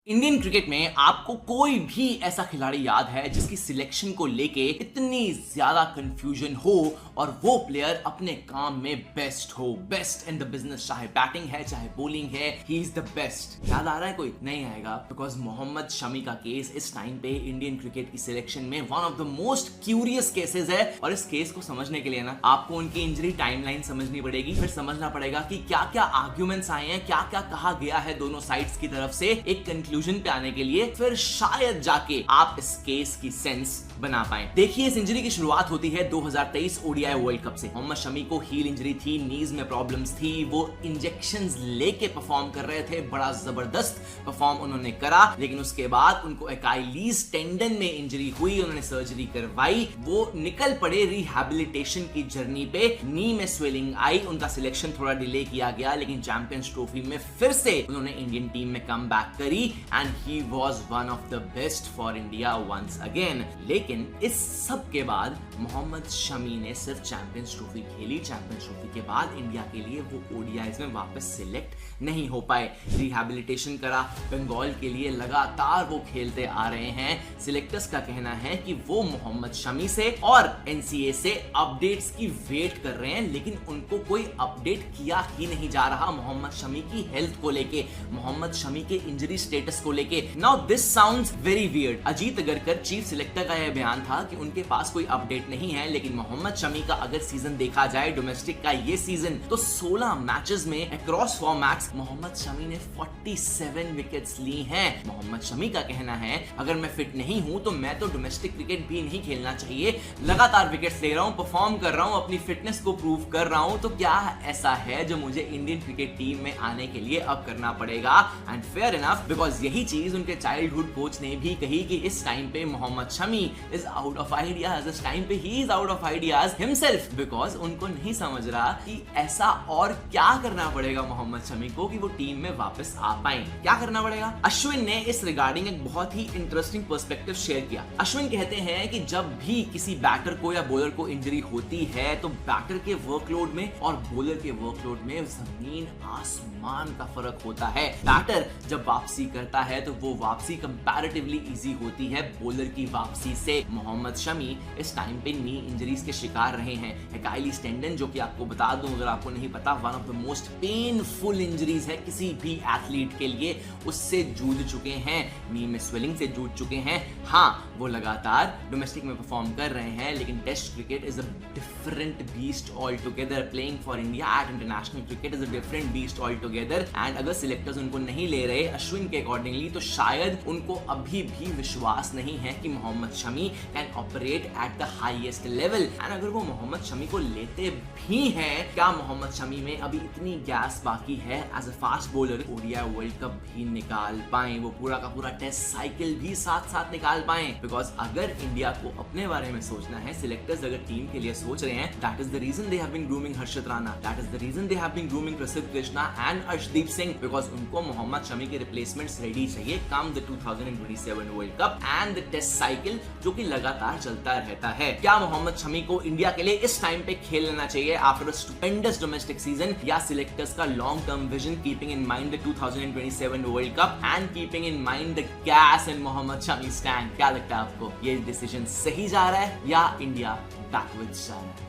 Indian cricket में आपको कोई भी ऐसा खिलाड़ी याद है जिसकी सिलेक्शन को लेके इतनी ज्यादा कंफ्यूजन हो और वो प्लेयर अपने काम में बेस्ट हो, बेस्ट इन द बिजनेस, चाहे बैटिंग है चाहे बॉलिंग है, ही इज द बेस्ट। याद आ रहा है कोई? नहीं आएगा, बिकॉज मोहम्मद शमी का केस इस टाइम पे इंडियन क्रिकेट की सिलेक्शन में one of the most curious cases है। और इस केस को समझने के लिए ना आपको उनकी इंजरी टाइमलाइन समझनी पड़ेगी, फिर समझना पड़ेगा कि क्या क्या आर्ग्यूमेंट्स आए हैं, क्या क्या कहा गया है दोनों साइड्स की तरफ से एक कंक्लूजन पे आने के लिए, फिर शायद जाके आप इस केस की सेंस बना पाए। देखिए, इस इंजरी की शुरुआत होती है 2023 ओडीआई वर्ल्ड कप से। मोहम्मद शमी को हील इंजरी थी, नीज में प्रॉब्लम्स थी, वो इंजेक्शंस लेके परफॉर्म कर रहे थे, बड़ा जबरदस्त परफॉर्म उन्होंने करा, लेकिन उसके बाद उनको अकाइलीज टेंडन में इंजरी हुई, उन्होंने सर्जरी करवाई, वो निकल पड़े रिहैबिलिटेशन की जर्नी पे, नी में स्वेलिंग आई, उनका सिलेक्शन थोड़ा डिले किया गया, लेकिन चैंपियंस ट्रॉफी में फिर से उन्होंने इंडियन टीम में कम बैक करी and he was one of the best for India once again. लेकिन इस सब के बाद मोहम्मद शमी ने सिर्फ चैंपियंस ट्रॉफी खेली, चैंपियंस ट्रॉफी के बाद इंडिया के लिए वो ओडीआईज में वापस सिलेक्ट नहीं हो पाए, रिहैबिलिटेशन करा, बंगाल के लिए लगातार वो खेलते आ रहे हैं। सिलेक्टर्स का कहना है कि वो मोहम्मद शमी से और एनसीए से अपडेट्स की वेट कर रहे हैं, लेकिन उनको कोई अपडेट किया ही नहीं जा रहा मोहम्मद शमी की हेल्थ को लेके, मोहम्मद शमी के इंजरी स्टेटस को लेके। Now this sounds very weird. Ajit Agarkar chief selector का यह बयान था कि उनके पास कोई अपडेट नहीं है, लेकिन मोहम्मद शमी का अगर सीजन देखा जाए, डोमेस्टिक का ये सीजन, तो 16 मैचेस में अक्रॉस फॉर्मेट्स मोहम्मद शमी ने 47 विकेट्स ली हैं। मोहम्मद शमी का कहना है अगर मैं फिट नहीं हूं तो मैं तो डोमेस्टिक क्रिकेट भी नहीं खेलना चाहिए, लगातार विकेट्स ले रहा हूं, परफॉर्म कर रहा हूं, अपनी फिटनेस को प्रूव कर रहा हूं, तो क्या ऐसा है जो मुझे इंडियन क्रिकेट टीम में आने के लिए अब करना पड़ेगा? एंड फेयर इनफ, बिकॉज यही चीज उनके चाइल्डहुड कोच ने भी कही कि इस टाइम पे Mohammed Shami is out of ideas, इस टाइम पे he is out of ideas himself, because उनको नहीं समझ रहा कि ऐसा और क्या करना पड़ेगा मोहम्मद शमी को कि वो टीम में वापस आ पाए। क्या करना पड़ेगा? अश्विन ने इस रिगार्डिंग एक बहुत ही इंटरेस्टिंग पर्सपेक्टिव शेयर किया। अश्विन कहते हैं कि जब भी किसी बैटर को या बॉलर को इंजरी होती है तो बैटर के वर्कलोड में और बॉलर के वर्कलोड में जमीन आसमान का फर्क होता है। बैटर जब वापसी करता है तो वो वापसी कंपैरेटिवली इजी होती है बॉलर की वापसी से। मोहम्मद शमी इस टाइम पे नी इंजरीज के शिकार रहे हैं। अकाइलीज टेंडन, जो कि आपको बता दूं अगर आपको नहीं पता, one of the most painful injuries है किसी भी एथलीट के लिए, उससे जूझ चुके हैं, नी में स्वेलिंग से जूझ चुके हैं। हाँ, वो लगातार डोमेस्टिक में परफॉर्म कर रहे हैं, लेकिन test cricket is a different beast altogether. Playing for India at international cricket is a different beast altogether. And अगर सिलेक्टर्स उनको नहीं ले रहे अश्विन के अकॉर्डिंगली, तो शायद उनको अभी भी विश्वास नहीं है कि Mohammed Shami can operate at the highest level. And अगर वो मोहम्मद शमी को लेते भी हैं, क्या मोहम्मद शमी में अभी इतनी गैस बाकी है as a fast bowler ODI World Cup भी निकाल पाए, वो पूरा का पूरा टेस्ट साइकिल भी साथ साथ निकाल पाए? बिकॉज अगर इंडिया को अपने बारे में सोचना है, सिलेक्टर्स अगर टीम के लिए सोच रहे हैं, that is the reason they have been grooming Harshit Rana, that is the reason they have been grooming Prasidh Krishna and Arshdeep Singh, because उनको मोहम्मद शमी के रिप्लेसमेंट्स रेडी चाहिए come the 2027 World Cup and the test cycle जो कि लगातार चलता रहता है। क्या मोहम्मद शमी को इंडिया के लिए इस टाइम पे खेल लेना चाहिए after a stupendous domestic season, या सिलेक्टर्स का long term vision keeping in mind the 2027 World Cup and keeping in mind the gas in Mohammed Shami stand? क्या लगता है आपको, ये डिसीजन सही जा रहा है या इंडिया बैकवर्ड्स जा रहा है?